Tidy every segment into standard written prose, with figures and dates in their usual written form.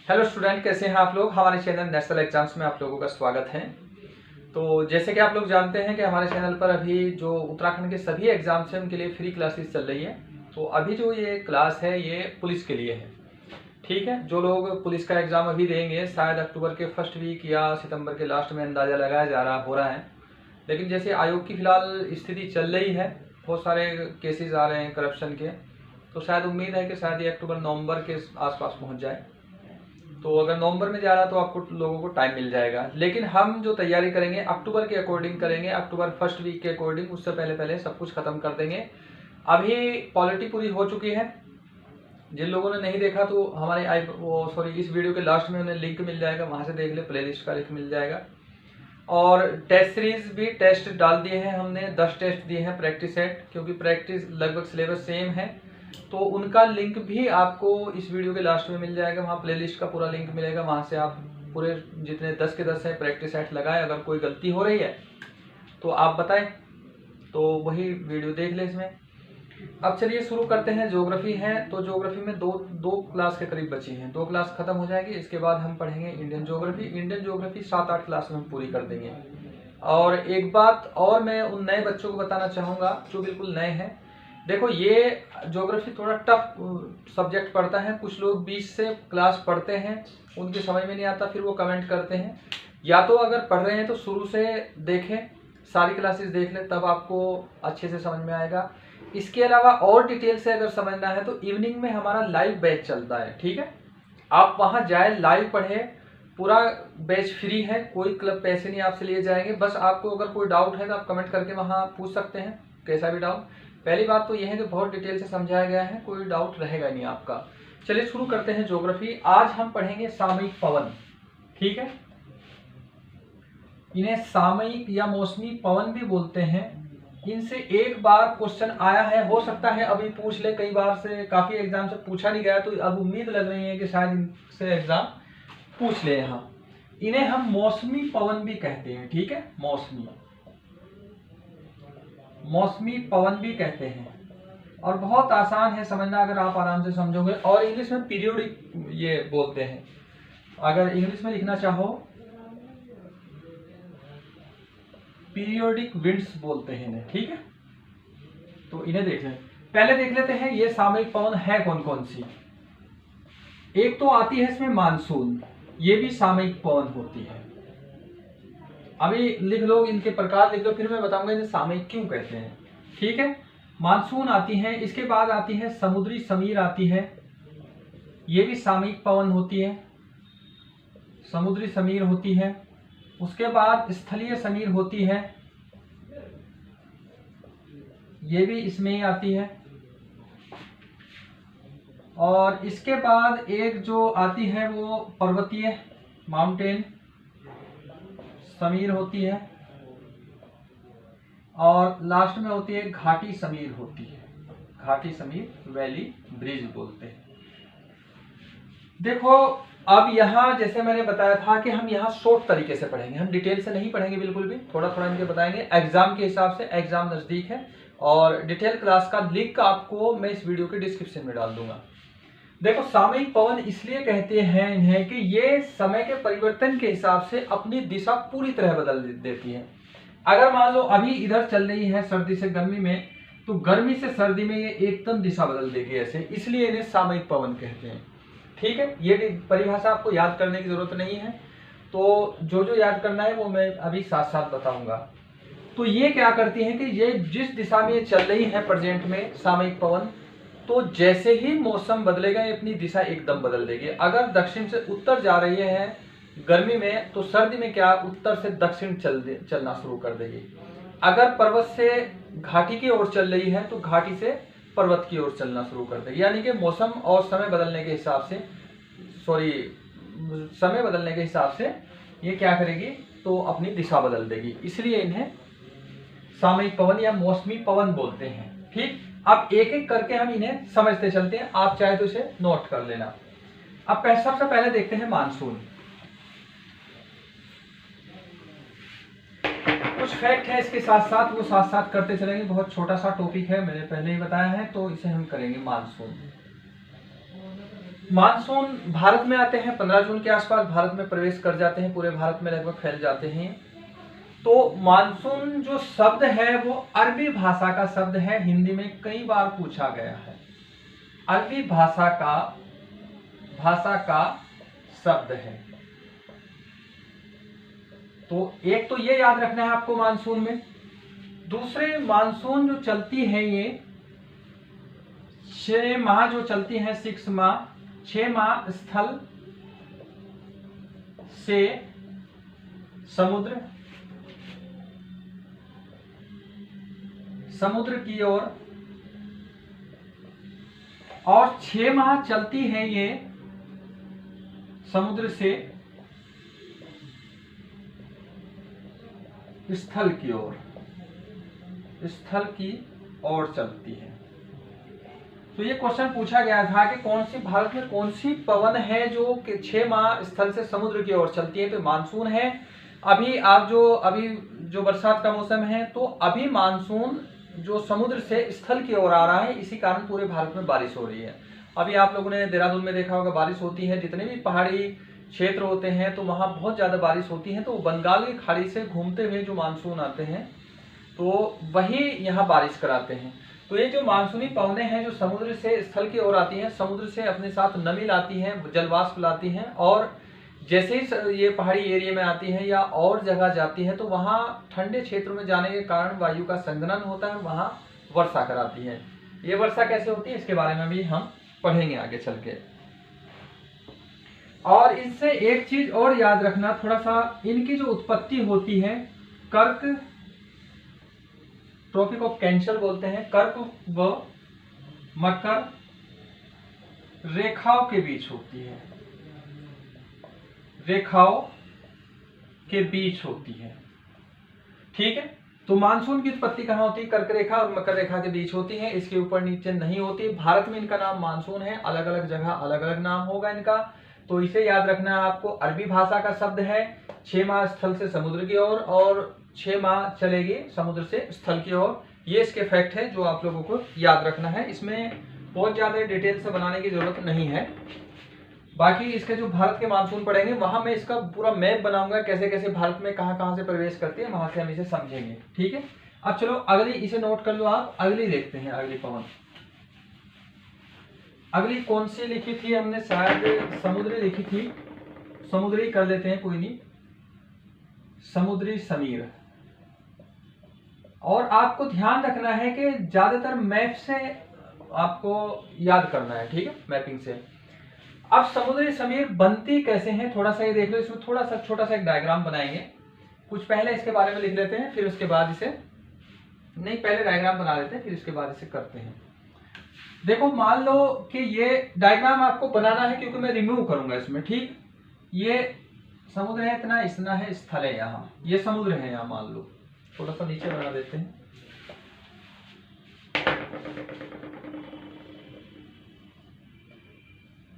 Hello student, कैसे हैं आप लोग। हमारे चैनल नेशनल एग्जाम्स में आप लोगों का स्वागत है। तो जैसे कि आप लोग जानते हैं कि हमारे चैनल पर अभी जो उत्तराखंड के सभी एग्जाम्स हैं उनके लिए फ्री क्लासेस चल रही है। तो अभी जो ये क्लास है ये पुलिस के लिए है। ठीक है, जो लोग पुलिस का एग्ज़ाम अभी देंगे शायद अक्टूबर के फर्स्ट वीक या सितंबर के लास्ट में अंदाज़ा लगाया जा रहा हो रहा है। लेकिन जैसे आयोग की फ़िलहाल स्थिति चल रही है, बहुत सारे केसेस आ रहे हैं करप्शन के, तो शायद उम्मीद है कि शायद ये अक्टूबर नवंबर के आसपास पहुंच जाए। तो अगर नवंबर में जा रहा तो आपको लोगों को टाइम मिल जाएगा। लेकिन हम जो तैयारी करेंगे अक्टूबर के अकॉर्डिंग करेंगे, अक्टूबर फर्स्ट वीक के अकॉर्डिंग, उससे पहले पहले सब कुछ खत्म कर देंगे। अभी पॉलिटी पूरी हो चुकी है। जिन लोगों ने नहीं देखा तो हमारे इस वीडियो के लास्ट में उन्हें लिंक मिल जाएगा, वहां से देख ले, प्लेलिस्ट का लिंक मिल जाएगा। और टेस्ट सीरीज भी टेस्ट डाल दिए हैं हमने, 10 टेस्ट दिए हैं प्रैक्टिस सेट, क्योंकि प्रैक्टिस लगभग सिलेबस सेम है। तो उनका लिंक भी आपको इस वीडियो के लास्ट में मिल जाएगा, वहाँ प्लेलिस्ट का पूरा लिंक मिलेगा, वहाँ से आप पूरे जितने 10 के 10 है प्रैक्टिस सेट लगाएं। अगर कोई गलती हो रही है तो आप बताएं, तो वही वीडियो देख लें इसमें। अब चलिए शुरू करते हैं। ज्योग्राफी है तो ज्योग्राफी में दो क्लास के करीब बची हैं, 2 क्लास खत्म हो जाएगी। इसके बाद हम पढ़ेंगे इंडियन ज्योग्राफी 7-8 क्लास में हम पूरी कर देंगे। और एक बात और मैं उन नए बच्चों को बताना चाहूँगा जो बिल्कुल नए हैं। देखो, ये ज्योग्राफी थोड़ा टफ सब्जेक्ट पढ़ता है। कुछ लोग बीच से क्लास पढ़ते हैं, उनकी समझ में नहीं आता, फिर वो कमेंट करते हैं। या तो अगर पढ़ रहे हैं तो शुरू से देखें, सारी क्लासेस देख लें, तब आपको अच्छे से समझ में आएगा। इसके अलावा और डिटेल से अगर समझना है तो इवनिंग में हमारा लाइव बैच चलता है। ठीक है, आप वहां जाए, लाइव पढ़े, पूरा बैच फ्री है, कोई क्लब पैसे नहीं आपसे लिए जाएंगे। बस आपको अगर कोई डाउट है तो आप कमेंट करके वहां पूछ सकते हैं, कैसा भी डाउट। पहली बात तो यह है कि बहुत डिटेल से समझाया गया है, कोई डाउट रहेगा नहीं आपका। चलिए शुरू करते हैं ज्योग्राफी। आज हम पढ़ेंगे सामयिक पवन। ठीक है, इन्हें सामयिक या मौसमी पवन भी बोलते हैं। इनसे एक बार क्वेश्चन आया है, हो सकता है अभी पूछ ले, कई बार से काफी एग्जाम से पूछा नहीं गया, तो अब उम्मीद लग रही है कि शायद इनसे एग्जाम पूछ ले। यहाँ इन्हें हम मौसमी पवन भी कहते हैं। ठीक है, मौसमी पवन भी कहते हैं, और बहुत आसान है समझना अगर आप आराम से समझोगे। और इंग्लिश में पीरियोडिक ये बोलते हैं, अगर इंग्लिश में लिखना चाहो पीरियोडिक विंड्स बोलते हैं इन्हें। ठीक है, तो इन्हें देख लें। पहले देख लेते हैं ये सामयिक पवन है कौन कौन सी। एक तो आती है इसमें मानसून, ये भी सामयिक पवन होती है। अभी लिख लो, इनके प्रकार लिख लो, फिर मैं बताऊंगा इन्हें सामयिक क्यों कहते हैं। ठीक है, मानसून आती है, इसके बाद आती है समुद्री समीर आती है, ये भी सामयिक पवन होती है, समुद्री समीर होती है। उसके बाद स्थलीय समीर होती है, ये भी इसमें ही आती है। और इसके बाद एक जो आती है वो पर्वतीय माउंटेन समीर होती है, और लास्ट में होती है घाटी समीर होती है, घाटी समीर वैली ब्रिज बोलते हैं। देखो, अब यहाँ जैसे मैंने बताया था कि हम यहाँ शॉर्ट तरीके से पढ़ेंगे, हम डिटेल से नहीं पढ़ेंगे बिल्कुल भी, थोड़ा थोड़ा इनके बताएंगे एग्जाम के हिसाब से। एग्जाम नजदीक है और डिटेल क्लास का लिंक आपको मैं इस वीडियो के डिस्क्रिप्शन में डाल दूंगा। देखो, सामयिक पवन इसलिए कहते हैं इन्हें कि ये समय के परिवर्तन के हिसाब से अपनी दिशा पूरी तरह बदल देती है। अगर मान लो अभी इधर चल रही है सर्दी से गर्मी में, तो गर्मी से सर्दी में ये एकदम दिशा बदल देगी ऐसे, इसलिए इन्हें सामयिक पवन कहते हैं। ठीक है, ये परिभाषा आपको याद करने की जरूरत नहीं है, तो जो याद करना है वो मैं अभी साथ साथ बताऊंगा। तो ये क्या करती है कि ये जिस दिशा में ये चल रही है प्रेजेंट में सामयिक पवन, तो जैसे ही मौसम बदलेगा ये अपनी दिशा एकदम बदल देगी। अगर दक्षिण से उत्तर जा रही है गर्मी में, तो सर्दी में क्या उत्तर से दक्षिण चलना शुरू कर देगी। अगर पर्वत से घाटी की ओर चल रही है तो घाटी से पर्वत की ओर चलना शुरू कर देगी। यानी कि मौसम और समय बदलने के हिसाब से, समय बदलने के हिसाब से ये क्या करेगी, तो अपनी दिशा बदल देगी। इसलिए इन्हें सामयिक पवन या मौसमी पवन बोलते हैं। ठीक, अब एक एक करके हम इन्हें समझते चलते हैं, आप चाहे तो इसे नोट कर लेना। अब सबसे पहले देखते हैं मानसून। कुछ फैक्ट है इसके साथ साथ, वो साथ साथ करते चलेंगे, बहुत छोटा सा टॉपिक है, मैंने पहले ही बताया है, तो इसे हम करेंगे। मानसून मानसून भारत में आते हैं 15 जून के आसपास, भारत में प्रवेश कर जाते हैं, पूरे भारत में लगभग फैल जाते हैं। तो मानसून जो शब्द है वो अरबी भाषा का शब्द है, हिंदी में कई बार पूछा गया है। अरबी भाषा का शब्द है। तो एक तो ये याद रखना है आपको मानसून में। दूसरे, मानसून जो चलती है ये 6 माह जो चलती है, 6 माह, 6 माह स्थल से समुद्र की ओर, और 6 माह चलती है ये समुद्र से स्थल की ओर चलती है। तो ये क्वेश्चन पूछा गया था कि भारत में कौन सी पवन है जो 6 माह स्थल से समुद्र की ओर चलती है। तो मानसून है। अभी जो बरसात का मौसम है, तो अभी मानसून जो समुद्र से स्थल की ओर आ रहा है, इसी कारण पूरे भारत में बारिश हो रही है। अभी आप लोगों ने देहरादून में देखा होगा, बारिश होती है। जितने भी पहाड़ी क्षेत्र होते हैं तो वहां बहुत ज्यादा बारिश होती है। तो बंगाल की खाड़ी से घूमते हुए जो मानसून आते हैं, तो वही यहाँ बारिश कराते हैं। तो ये जो मानसूनी पवनें हैं जो समुद्र से स्थल की ओर आती हैं, समुद्र से अपने साथ नमी लाती हैं, जलवाष्प लाती हैं, और जैसे ही ये पहाड़ी एरिया में आती हैं या और जगह जाती है, तो वहाँ ठंडे क्षेत्रों में जाने के कारण वायु का संघनन होता है, वहाँ वर्षा कराती है। ये वर्षा कैसे होती है, इसके बारे में भी हम पढ़ेंगे आगे चल के। और इससे एक चीज और याद रखना थोड़ा सा, इनकी जो उत्पत्ति होती है कर्क, ट्रॉपिक ऑफ कैंसर बोलते हैं, कर्क व मकर रेखाओं के बीच होती है, ठीक है। तो मानसून की उत्पत्ति कहाँ होती है, कर्क रेखा और मकर रेखा के बीच होती है, इसके ऊपर नीचे नहीं होती। भारत में इनका नाम मानसून है, अलग अलग जगह अलग अलग नाम होगा इनका। तो इसे याद रखना है आपको। अरबी भाषा का शब्द है, 6 माह स्थल से समुद्र की ओर और 6 माह चलेगी समुद्र से स्थल की ओर। ये इसके फैक्ट है जो आप लोगों को याद रखना है। इसमें बहुत ज्यादा डिटेल से बनाने की जरूरत नहीं है। बाकी इसके जो भारत के मानसून पढ़ेंगे, वहां मैं इसका पूरा मैप बनाऊंगा, कैसे कैसे भारत में कहां से प्रवेश करती है, वहां से हम इसे समझेंगे, ठीक है। अब चलो अगली, इसे नोट कर लो आप। अगली देखते हैं, अगली पवन। अगली कौन सी लिखी थी हमने, शायद समुद्री लिखी थी। समुद्री कर लेते हैं, कोई नहीं, समुद्री समीर। और आपको ध्यान रखना है कि ज्यादातर मैप से आपको याद करना है, ठीक है, मैपिंग से। अब समुद्री समीर बनती कैसे हैं, थोड़ा सा ये देख लो। इसमें थोड़ा सा छोटा सा एक डायग्राम बनाएंगे। कुछ पहले इसके बारे में लिख लेते हैं, फिर उसके बाद इसे, नहीं पहले डायग्राम बना लेते हैं, फिर इसके बाद इसे करते हैं। देखो, मान लो कि ये डायग्राम आपको बनाना है क्योंकि मैं रिमूव करूंगा इसमें, ठीक। ये समुद्र है, इतना है, स्थल है यहाँ, ये समुद्र है यहाँ, मान लो। थोड़ा सा नीचे बना देते हैं।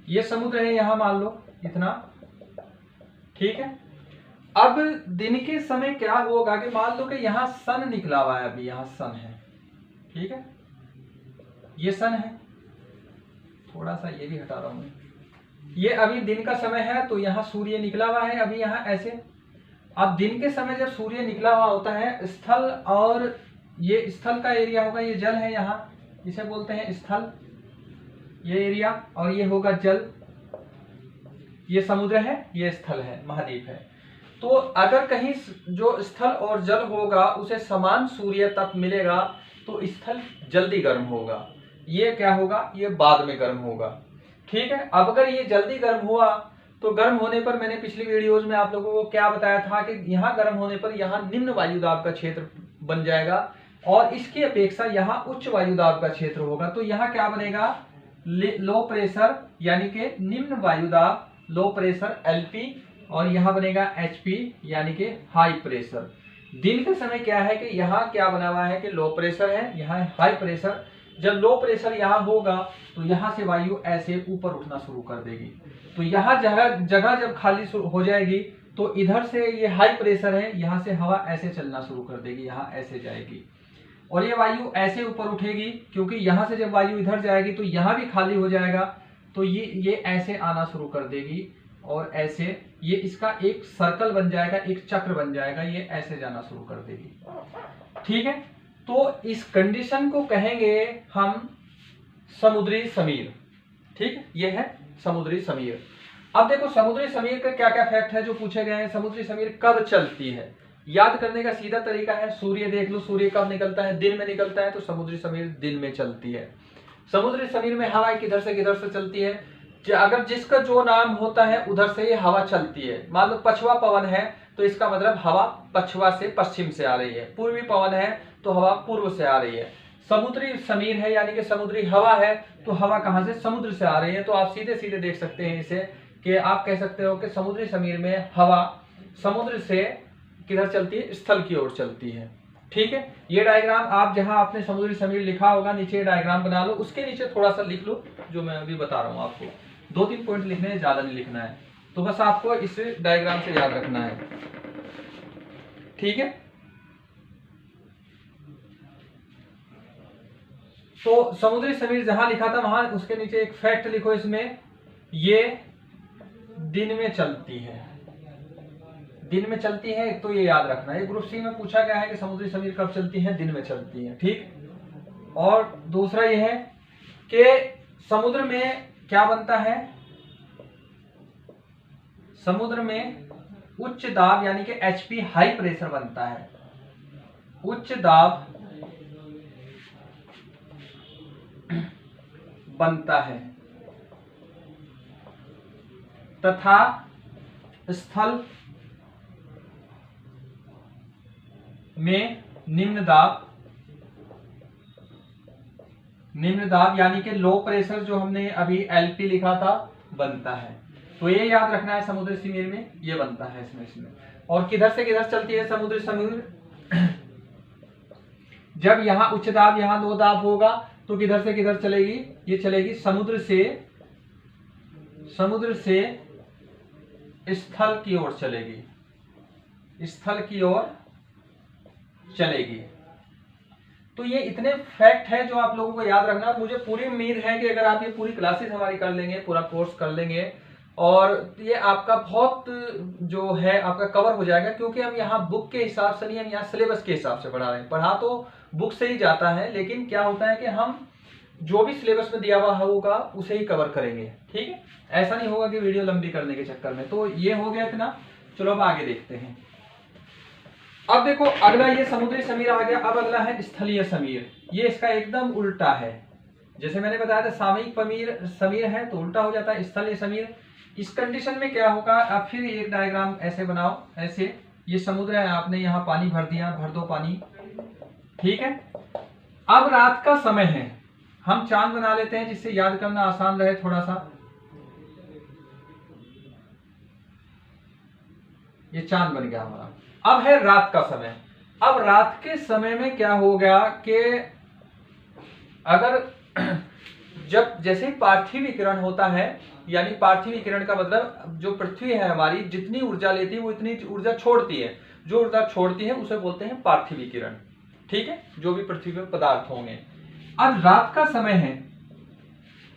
ये समुद्र है यहाँ, मान लो इतना, ठीक है। अब दिन के समय क्या होगा कि मान लो कि यहाँ सन निकला हुआ है, अभी यहाँ सन है, ठीक है, ये सन है। थोड़ा सा ये भी हटा रहा हूं, ये अभी दिन का समय है, तो यहाँ सूर्य निकला हुआ है अभी यहाँ ऐसे। अब दिन के समय जब सूर्य निकला हुआ होता है, स्थल, और ये स्थल का एरिया होगा, ये जल है यहाँ, इसे बोलते हैं स्थल, ये एरिया, और ये होगा जल। ये समुद्र है, ये स्थल है, महाद्वीप है। तो अगर कहीं जो स्थल और जल होगा उसे समान सूर्य तप मिलेगा, तो स्थल जल्दी गर्म होगा, ये क्या होगा, ये बाद में गर्म होगा, ठीक है। अब अगर ये जल्दी गर्म हुआ, तो गर्म होने पर, मैंने पिछली वीडियोज में आप लोगों को क्या बताया था कि यहाँ गर्म होने पर यहाँ निम्न वायुदाब का क्षेत्र बन जाएगा, और इसकी अपेक्षा यहाँ उच्च वायुदाब का क्षेत्र होगा। तो यहाँ क्या बनेगा, लो प्रेशर, यानी कि निम्न वायुदाब, लो प्रेशर LP, और यहाँ बनेगा HP, यानी कि हाई प्रेशर। दिन के समय क्या है कि यहाँ क्या बना हुआ है कि लो प्रेशर है, यहाँ हाई प्रेशर। जब लो प्रेशर यहाँ होगा, तो यहाँ से वायु ऐसे ऊपर उठना शुरू कर देगी। तो यहाँ जगह जब खाली हो जाएगी, तो इधर से ये हाई प्रेशर है, यहाँ से हवा ऐसे चलना शुरू कर देगी, यहाँ ऐसे जाएगी, और ये वायु ऐसे ऊपर उठेगी, क्योंकि यहाँ से जब वायु इधर जाएगी तो यहाँ भी खाली हो जाएगा, तो ये ऐसे आना शुरू कर देगी और ऐसे ये इसका एक सर्कल बन जाएगा, एक चक्र बन जाएगा, ये ऐसे जाना शुरू कर देगी। ठीक है, तो इस कंडीशन को कहेंगे हम समुद्री समीर। ठीक है, ये है समुद्री समीर। अब देखो समुद्री समीर का क्या क्या फैक्ट है जो पूछे गए हैं। समुद्री समीर कब चलती है, याद करने का सीधा तरीका है, सूर्य देख लो, सूर्य कब निकलता है, दिन में निकलता है, तो समुद्री समीर दिन में चलती है। समुद्री समीर में हवा किधर से चलती है, अगर जिसका जो नाम होता है उधर से ये हवा चलती है। मान लो पछुआ पवन है तो इसका मतलब हवा पछुआ से पश्चिम से आ रही है, पूर्वी पवन है तो हवा पूर्व से आ रही है। समुद्री समीर है यानी कि समुद्री हवा है तो हवा कहां से, समुद्र से आ रही है। तो आप सीधे सीधे देख सकते हैं इसे कि आप कह सकते हो कि समुद्री समीर में हवा समुद्र से किधर चलती है, स्थल की ओर चलती है। ठीक है, ये डायग्राम आप जहां आपने समुद्री समीर लिखा होगा नीचे डायग्राम बना लो, उसके नीचे थोड़ा सा लिख लो जो मैं अभी बता रहा हूं आपको। 2-3 पॉइंट लिखने हैं, ज्यादा नहीं लिखना है, तो बस आपको इस डायग्राम से याद रखना है। ठीक है, तो समुद्री समीर जहां लिखा था वहां उसके नीचे एक फैक्ट लिखो, इसमें ये दिन में चलती है, दिन में चलती है। एक तो ये याद रखना है, ग्रुप सी में पूछा गया है कि समुद्री समीर कब चलती है, दिन में चलती है। ठीक, और दूसरा ये है कि समुद्र में क्या बनता है, समुद्र में उच्च दाब यानी कि एचपी हाई प्रेशर बनता है, उच्च दाब बनता है तथा स्थल में निम्न दाब यानी कि लो प्रेशर जो हमने अभी एलपी लिखा था बनता है। तो ये याद रखना है, समुद्री समीर में ये बनता है इसमें। और किधर से किधर चलती है समुद्री समीर, जब यहाँ उच्च दाब यहाँ लो दाब होगा तो किधर से किधर चलेगी, ये चलेगी समुद्र से स्थल की ओर चलेगी, स्थल की ओर चलेगी। तो ये इतने फैक्ट है जो आप लोगों को याद रखना। मुझे पूरी उम्मीद है कि अगर आप ये पूरी क्लासेस हमारी कर लेंगे, पूरा कोर्स कर लेंगे और ये आपका बहुत जो है आपका कवर हो जाएगा, क्योंकि हम यहाँ बुक के हिसाब से नहीं, हम यहाँ सिलेबस के हिसाब से पढ़ा रहे हैं। पढ़ा तो बुक से ही जाता है, लेकिन क्या होता है कि हम जो भी सिलेबस में दिया हुआ होगा उसे ही कवर करेंगे। ठीक है, ऐसा नहीं होगा कि वीडियो लंबी करने के चक्कर में। तो ये हो गया इतना, चलो अब आगे देखते हैं। अब देखो अगला ये समुद्री समीर आ गया, अब अगला है स्थलीय समीर। ये इसका एकदम उल्टा है, जैसे मैंने बताया था सामयिक समीर है तो उल्टा हो जाता है स्थलीय समीर। इस कंडीशन में क्या होगा, आप फिर एक डायग्राम ऐसे बनाओ, ऐसे ये समुद्र है, आपने यहाँ पानी भर दिया, भर दो पानी। ठीक है, अब रात का समय है, हम चांद बना लेते हैं जिससे याद करना आसान रहे थोड़ा सा। ये चांद बन गया हमारा। अब है रात का समय। अब रात के समय में क्या हो गया कि अगर जब जैसे पार्थिव विकिरण होता है, यानी पार्थिव विकिरण का मतलब जो पृथ्वी है हमारी जितनी ऊर्जा लेती है वो इतनी ऊर्जा छोड़ती है, जो ऊर्जा छोड़ती है उसे बोलते हैं पार्थिव विकिरण। ठीक है, जो भी पृथ्वी पर पदार्थ होंगे। अब रात का समय है,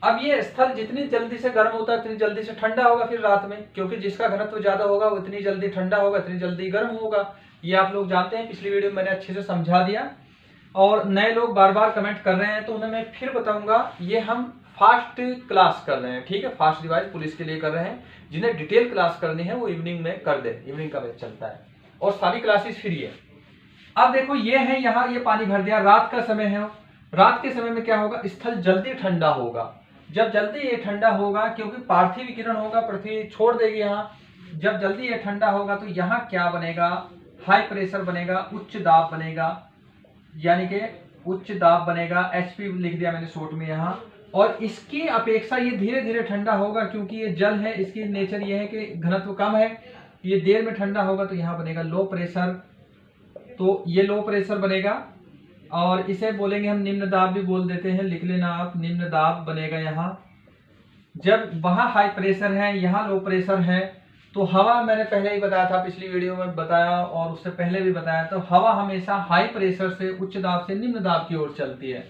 अब ये स्थल जितनी जल्दी से गर्म होता है उतनी जल्दी से ठंडा होगा फिर रात में, क्योंकि जिसका घनत्व ज्यादा होगा वो इतनी जल्दी ठंडा होगा, इतनी जल्दी गर्म होगा। ये आप लोग जानते हैं, पिछली वीडियो में मैंने अच्छे से समझा दिया। और नए लोग बार बार कमेंट कर रहे हैं तो उन्हें मैं फिर बताऊंगा, ये हम फास्ट क्लास कर रहे हैं। ठीक है, फास्ट डिवाइस पुलिस के लिए कर रहे हैं, जिन्हें डिटेल क्लास करनी है वो इवनिंग में कर दे, इवनिंग का बैच चलता है और सारी क्लासेस फ्री है। अब देखो ये है, यहाँ ये पानी भर दिया, रात का समय है। रात के समय में क्या होगा, स्थल जल्दी ठंडा होगा। जब जल्दी ये ठंडा होगा, क्योंकि पार्थिव विकिरण होगा, पृथ्वी छोड़ देगी यहाँ, जब जल्दी ये ठंडा होगा तो यहाँ क्या बनेगा, हाई प्रेशर बनेगा, उच्च दाब बनेगा, यानी कि उच्च दाब बनेगा। एचपी लिख दिया मैंने शॉर्ट में यहाँ। और इसकी अपेक्षा ये धीरे धीरे ठंडा होगा, क्योंकि ये जल है, इसकी नेचर ये है कि घनत्व कम है, ये देर में ठंडा होगा तो यहाँ बनेगा लो प्रेशर। तो ये लो प्रेशर बनेगा और इसे बोलेंगे हम निम्न दाब भी बोल देते हैं, लिख लेना आप, निम्न दाब बनेगा यहाँ। जब वहाँ हाई प्रेशर है, यहाँ लो प्रेशर है, तो हवा मैंने पहले ही बताया था, पिछली वीडियो में बताया और उससे पहले भी बताया, तो हवा हमेशा हाई प्रेशर से उच्च दाब से निम्न दाब की ओर चलती है।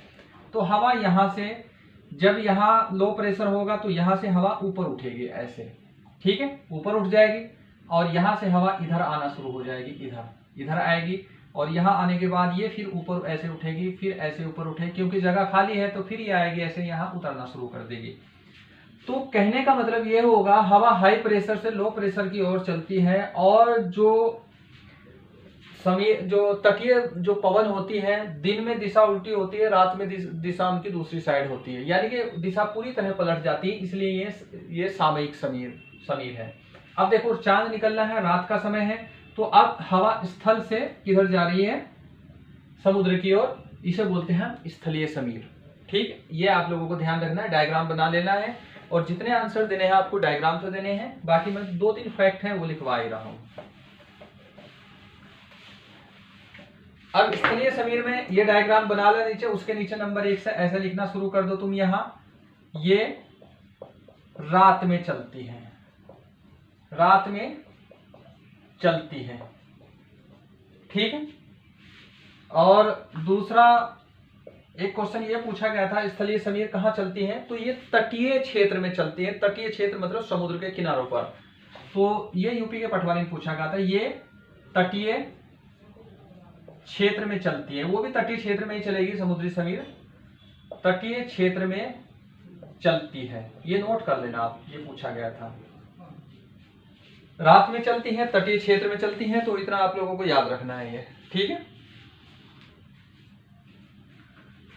तो हवा यहाँ से जब यहाँ लो प्रेशर होगा तो यहाँ से हवा ऊपर उठेगी ऐसे, ठीक है, ऊपर उठ जाएगी और यहाँ से हवा इधर आना शुरू हो जाएगी, इधर आएगी और यहाँ आने के बाद ये फिर ऊपर ऐसे उठेगी, फिर ऐसे ऊपर उठेगी, क्योंकि जगह खाली है तो फिर ये आएगी ऐसे यहाँ उतरना शुरू कर देगी। तो कहने का मतलब ये होगा हवा हाई प्रेशर से लो प्रेशर की ओर चलती है और जो तटीय जो पवन होती है दिन में दिशा उल्टी होती है, रात में दिशा उनकी दूसरी साइड होती है, यानी कि दिशा पूरी तरह पलट जाती है, इसलिए ये सामयिक समीर है। अब देखो चांद निकलना है, रात का समय है, तो अब हवा स्थल से किधर जा रही है, समुद्र की ओर, इसे बोलते हैं स्थलीय समीर। ठीक, ये आप लोगों को ध्यान रखना है, डायग्राम बना लेना है और जितने आंसर देने हैं आपको डायग्राम से देने हैं, बाकी मैं 2-3 फैक्ट हैं वो लिखवा ही रहा हूं। अब स्थलीय समीर में ये डायग्राम बना लो नीचे, उसके नीचे नंबर 1 से ऐसे लिखना शुरू कर दो तुम, यहां ये रात में चलती है, रात में चलती है, ठीक है। और दूसरा एक क्वेश्चन ये पूछा गया था स्थलीय समीर कहाँ चलती है, तो ये तटीय क्षेत्र में चलती है। तटीय क्षेत्र मतलब समुद्र के किनारों पर, तो ये यूपी के पटवारी में पूछा गया था, ये तटीय क्षेत्र में चलती है, वो भी तटीय क्षेत्र में ही चलेगी, समुद्री समीर तटीय क्षेत्र में चलती है, ये नोट कर लेना आप, ये पूछा गया था। रात में चलती है, तटीय क्षेत्र में चलती है, तो इतना आप लोगों को याद रखना है ये, ठीक है।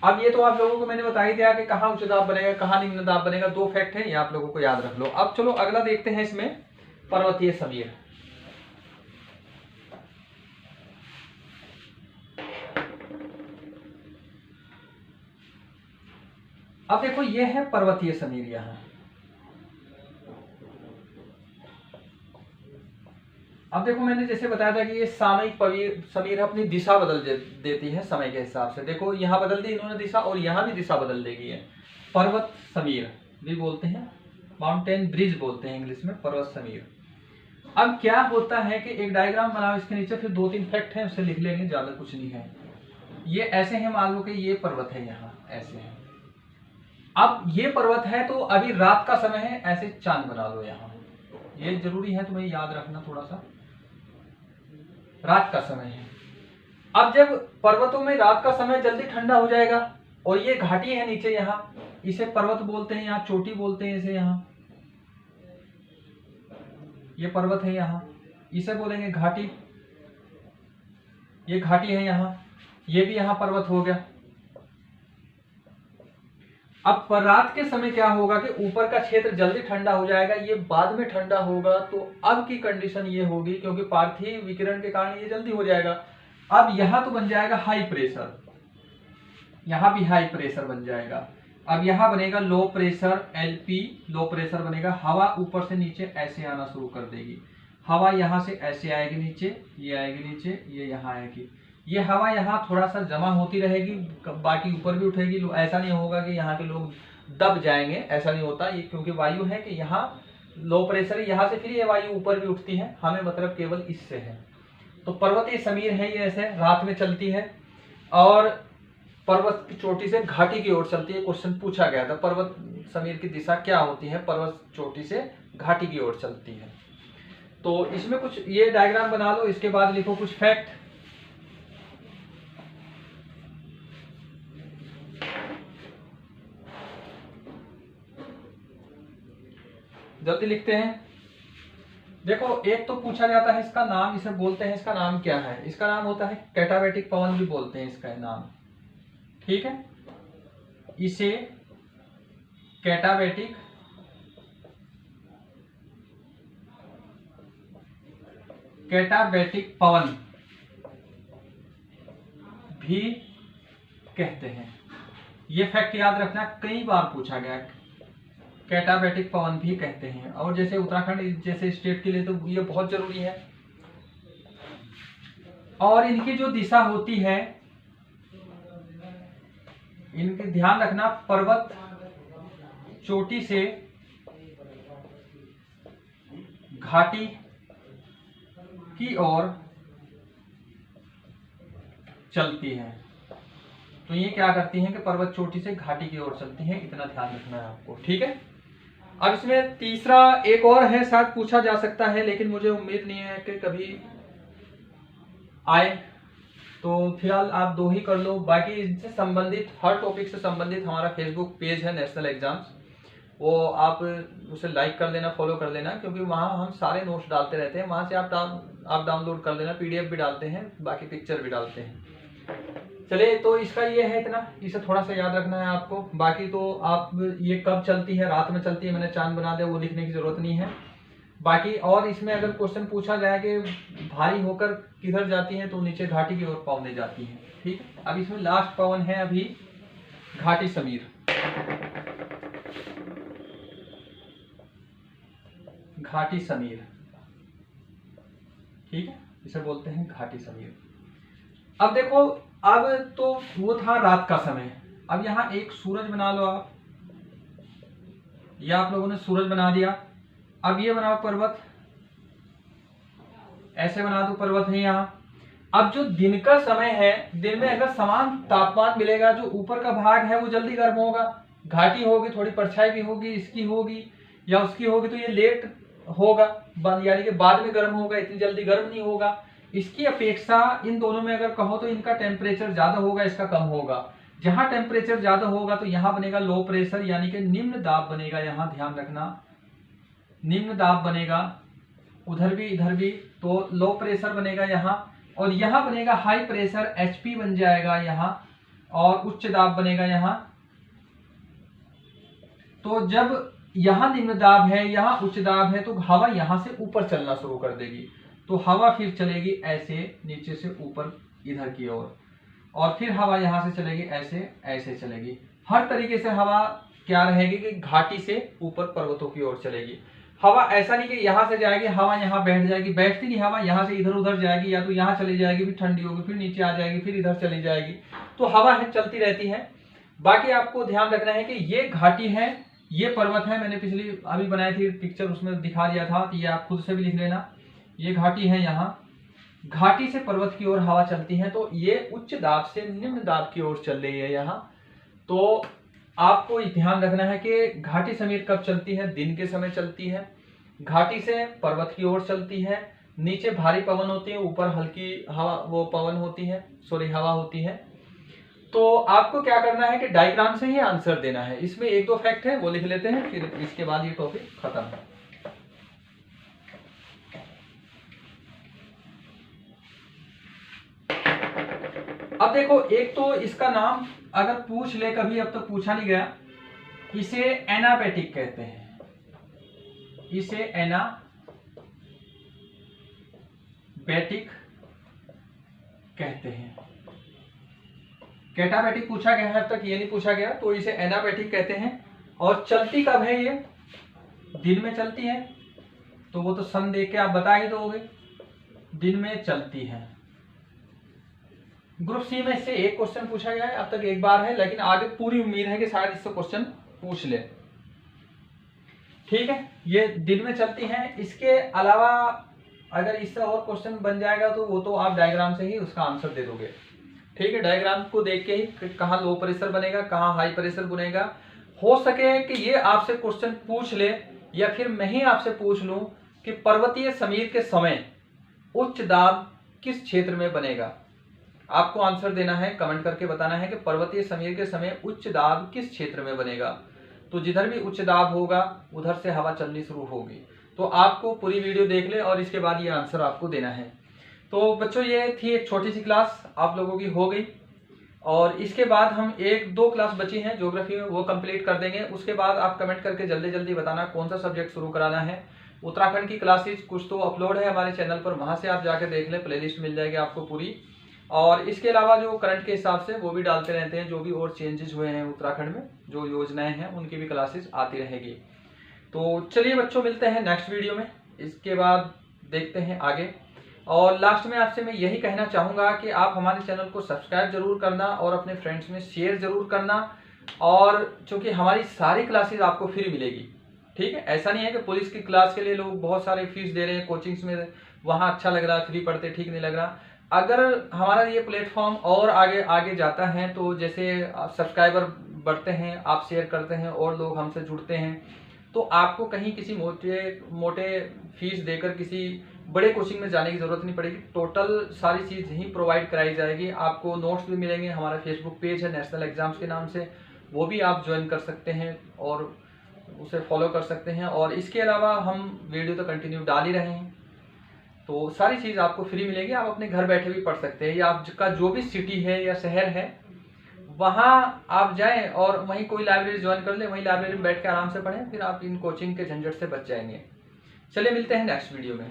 अब ये तो आप लोगों को मैंने बता ही दिया कि कहाँ उच्च दाब बनेगा, कहाँ निम्न दाब बनेगा, 2 फैक्ट है, ये आप लोगों को याद रख लो। अब चलो अगला देखते हैं इसमें पर्वतीय समीर। अब देखो ये है पर्वतीय समीर, यहां अब देखो मैंने जैसे बताया था कि ये सामयिक समीर अपनी दिशा बदल देती है समय के हिसाब से। देखो यहां बदल दी इन्होंने दिशा और यहां भी दिशा बदल देगी है। पर्वत समीर भी बोलते हैं, माउंटेन ब्रिज बोलते हैं इंग्लिश में, पर्वत समीर। अब क्या होता है कि एक डायग्राम बनाओ इसके नीचे, फिर 2-3 फैक्ट है उसे लिख लेंगे, ज्यादा कुछ नहीं है। ये ऐसे है, मान लो कि ये पर्वत है, यहाँ ऐसे है। अब ये पर्वत है तो अभी रात का समय है, ऐसे चांद बना लो यहाँ, ये जरूरी है तुम्हें याद रखना थोड़ा सा, रात का समय है। अब जब पर्वतों में रात का समय जल्दी ठंडा हो जाएगा और ये घाटी है नीचे, यहाँ इसे पर्वत बोलते हैं, यहाँ चोटी बोलते हैं इसे, यहाँ ये पर्वत है, यहाँ इसे बोलेंगे घाटी, ये घाटी है यहाँ, ये भी यहाँ पर्वत हो गया। अब रात के समय क्या होगा कि ऊपर का क्षेत्र जल्दी ठंडा हो जाएगा, ये बाद में ठंडा होगा, तो अब की कंडीशन ये होगी, क्योंकि पार्थिव विकिरण के कारण ये जल्दी हो जाएगा। अब यहां तो बन जाएगा हाई प्रेशर, यहां भी हाई प्रेशर बन जाएगा। अब यहां बनेगा low pressure, LP low pressure बनेगा। हवा ऊपर से नीचे ऐसे आना शुरू कर देगी, हवा यहां से ऐसे आएगी नीचे, ये आएगी नीचे, ये यहाँ आएगी। ये हवा यहाँ थोड़ा सा जमा होती रहेगी, बाकी ऊपर भी उठेगी। ऐसा नहीं होगा कि यहाँ के लोग दब जाएंगे, ऐसा नहीं होता ये, क्योंकि वायु है कि यहाँ लो प्रेशर है, यहाँ से फिर ये वायु ऊपर भी उठती है, हमें मतलब केवल इससे है। तो पर्वतीय समीर है ये, ऐसे रात में चलती है और पर्वत की चोटी से घाटी की ओर चलती है। क्वेश्चन पूछा गया था पर्वत समीर की दिशा क्या होती है, पर्वत चोटी से घाटी की ओर चलती है। तो इसमें कुछ ये डायग्राम बना लो, इसके बाद लिखो कुछ फैक्ट। जल्दी लिखते हैं। देखो एक तो पूछा जाता है इसका नाम, इसे बोलते हैं, इसका नाम क्या है, इसका नाम होता है कैटाबैटिक पवन भी बोलते हैं इसका नाम, ठीक है। इसे कैटाबैटिक पवन भी कहते हैं। ये फैक्ट याद रखना, कई बार पूछा गया, कैटाबैटिक पवन भी कहते हैं। और जैसे उत्तराखंड जैसे स्टेट के लिए तो ये बहुत जरूरी है। और इनकी जो दिशा होती है, इनके ध्यान रखना, पर्वत चोटी से घाटी की ओर चलती है, तो ये क्या करती हैं कि पर्वत चोटी से घाटी की ओर चलती हैं, इतना ध्यान रखना है आपको, ठीक है। अब इसमें तीसरा एक और है, शायद पूछा जा सकता है, लेकिन मुझे उम्मीद नहीं है कि कभी आए, तो फिलहाल आप 2 ही कर लो। बाकी इनसे संबंधित हर टॉपिक से संबंधित हमारा फेसबुक पेज है नेशनल एग्जाम्स, वो आप उसे लाइक कर लेना, फॉलो कर लेना, क्योंकि वहाँ हम सारे नोट्स डालते रहते हैं। वहाँ से आप डाउनलोड कर लेना, PDF भी डालते हैं, बाकी पिक्चर भी डालते हैं। चलिए, तो इसका ये है इतना, इसे थोड़ा सा याद रखना है आपको। बाकी तो आप ये कब चलती है, रात में चलती है, मैंने चांद बना दिया, वो लिखने की जरूरत नहीं है। बाकी और इसमें अगर क्वेश्चन पूछा जाए कि भारी होकर किधर जाती है, तो नीचे घाटी की ओर पवने जाती है, ठीक है। अब इसमें लास्ट पवन है अभी घाटी समीर, घाटी समीर, ठीक है, इसे बोलते हैं घाटी समीर। अब देखो, अब तो वो था रात का समय, अब यहाँ एक सूरज बना लो आप, या आप लोगों ने सूरज बना दिया। अब ये बनाओ पर्वत, ऐसे बना दो, पर्वत है यहाँ। अब जो दिन का समय है, दिन में अगर समान तापमान मिलेगा, जो ऊपर का भाग है वो जल्दी गर्म होगा, घाटी होगी, थोड़ी परछाई भी होगी, इसकी होगी या उसकी होगी, तो ये लेट होगा, यानी कि बाद में गर्म होगा, इतनी जल्दी गर्म नहीं होगा। इसकी अपेक्षा इन दोनों में अगर कहो तो इनका टेम्परेचर ज्यादा होगा, इसका कम होगा। जहां टेम्परेचर ज्यादा होगा तो यहाँ बनेगा लो प्रेशर, यानी कि निम्न दाब बनेगा, यहाँ ध्यान रखना, निम्न दाब बनेगा, उधर भी इधर भी, तो लो प्रेशर बनेगा यहाँ, और यहाँ बनेगा हाई प्रेशर, HP बन जाएगा यहाँ, और उच्च दाब बनेगा यहाँ। तो जब यहाँ निम्न दाब है, यहाँ उच्च दाब है, तो हवा यहाँ से ऊपर चलना शुरू कर देगी, तो हवा फिर चलेगी ऐसे नीचे से ऊपर इधर की ओर, और फिर हवा यहाँ से चलेगी ऐसे ऐसे चलेगी। हर तरीके से हवा क्या रहेगी कि घाटी से ऊपर पर्वतों की ओर चलेगी। हवा ऐसा नहीं कि यहाँ से जाएगी, हवा यहाँ बैठ जाएगी, बैठती नहीं, हवा यहाँ से इधर उधर जाएगी, या तो यहाँ चली जाएगी, फिर ठंडी होगी, फिर नीचे आ जाएगी, फिर इधर चली जाएगी, तो हवा है चलती रहती है। बाकी आपको ध्यान रखना है कि ये घाटी है, ये पर्वत है, मैंने पिछली अभी बनाई थी पिक्चर, उसमें दिखा दिया था, तो ये आप खुद से भी लिख लेना, ये घाटी है। यहाँ घाटी से पर्वत की ओर हवा चलती है, तो ये उच्च दाब से निम्न दाब की ओर चल रही है यहाँ। तो आपको ध्यान रखना है कि घाटी समीर कब चलती है, दिन के समय चलती है, घाटी से पर्वत की ओर चलती है, नीचे भारी पवन होती है, ऊपर हल्की हवा वो पवन होती है, सॉरी हवा होती है। तो आपको क्या करना है कि डायग्राम से ही आंसर देना है। इसमें 1-2 फैक्ट है, वो लिख लेते हैं, फिर इसके बाद ये टॉपिक खत्म है। अब देखो, एक तो इसका नाम अगर पूछ ले कभी, अब तक पूछा नहीं गया, इसे एनाबैटिक कहते हैं, इसे एनाबैटिक कहते हैं। कैटाबैटिक पूछा गया है, अब तक ये नहीं पूछा गया, तो इसे एनाबैटिक कहते हैं। और चलती कब है ये, दिन में चलती है, तो वो तो सन देख के आप बता ही दोगे, दिन में चलती है। ग्रुप सी में इससे एक क्वेश्चन पूछा गया है, अब तक एक बार है, लेकिन आगे पूरी उम्मीद है कि शायद इससे क्वेश्चन पूछ ले, ठीक है। ये दिन में चलती है। इसके अलावा अगर इससे और क्वेश्चन बन जाएगा तो वो तो आप डायग्राम से ही उसका आंसर दे दोगे, ठीक है। डायग्राम को देख के ही कहाँ लो प्रेशर बनेगा, कहाँ हाई प्रेशर बनेगा। हो सके कि ये आपसे क्वेश्चन पूछ ले, या फिर मैं ही आपसे पूछ लूं कि पर्वतीय समीर के समय उच्च दाब किस क्षेत्र में बनेगा। आपको आंसर देना है, कमेंट करके बताना है कि पर्वतीय समीर के समय उच्च दाब किस क्षेत्र में बनेगा। तो जिधर भी उच्च दाब होगा उधर से हवा चलनी शुरू होगी। तो आपको पूरी वीडियो देख ले और इसके बाद ये आंसर आपको देना है। तो बच्चों, ये थी एक छोटी सी क्लास आप लोगों की हो गई, और इसके बाद हम 1-2 क्लास बची हैं ज्योग्राफी में, वो कंप्लीट कर देंगे। उसके बाद आप कमेंट करके जल्दी जल्दी बताना कौन सा सब्जेक्ट शुरू कराना है। उत्तराखंड की क्लासेज कुछ तो अपलोड है हमारे चैनल पर, वहां से आप जाके देख लें, प्लेलिस्ट मिल जाएगी आपको पूरी। और इसके अलावा जो करंट के हिसाब से वो भी डालते रहते हैं, जो भी और चेंजेस हुए हैं उत्तराखंड में, जो योजनाएं हैं उनकी भी क्लासेस आती रहेगी। तो चलिए बच्चों, मिलते हैं नेक्स्ट वीडियो में, इसके बाद देखते हैं आगे। और लास्ट में आपसे मैं यही कहना चाहूँगा कि आप हमारे चैनल को सब्सक्राइब जरूर करना और अपने फ्रेंड्स में शेयर जरूर करना। और चूँकि हमारी सारी क्लासेज आपको फ्री मिलेगी, ठीक है। ऐसा नहीं है कि पुलिस की क्लास के लिए लोग बहुत सारे फीस दे रहे हैं कोचिंग्स में, वहाँ अच्छा लग रहा है, फ्री पढ़ते ठीक नहीं लग रहा। अगर हमारा ये प्लेटफॉर्म और आगे आगे जाता है तो जैसे सब्सक्राइबर बढ़ते हैं, आप शेयर करते हैं और लोग हमसे जुड़ते हैं, तो आपको कहीं किसी मोटे मोटे फीस देकर किसी बड़े कोचिंग में जाने की ज़रूरत नहीं पड़ेगी। टोटल सारी चीज़ ही प्रोवाइड कराई जाएगी। आपको नोट्स भी मिलेंगे। हमारा फेसबुक पेज है नेशनल एग्ज़ाम्स के नाम से, वो भी आप ज्वाइन कर सकते हैं और उसे फॉलो कर सकते हैं। और इसके अलावा हम वीडियो तो कंटिन्यू डाल ही रहे हैं, तो सारी चीज़ आपको फ्री मिलेगी। आप अपने घर बैठे भी पढ़ सकते हैं, या आपका जो भी सिटी है या शहर है वहाँ आप जाएं और वहीं कोई लाइब्रेरी ज्वाइन कर लें, वहीं लाइब्रेरी में बैठ के आराम से पढ़ें, फिर आप इन कोचिंग के झंझट से बच जाएंगे। चलिए मिलते हैं नेक्स्ट वीडियो में।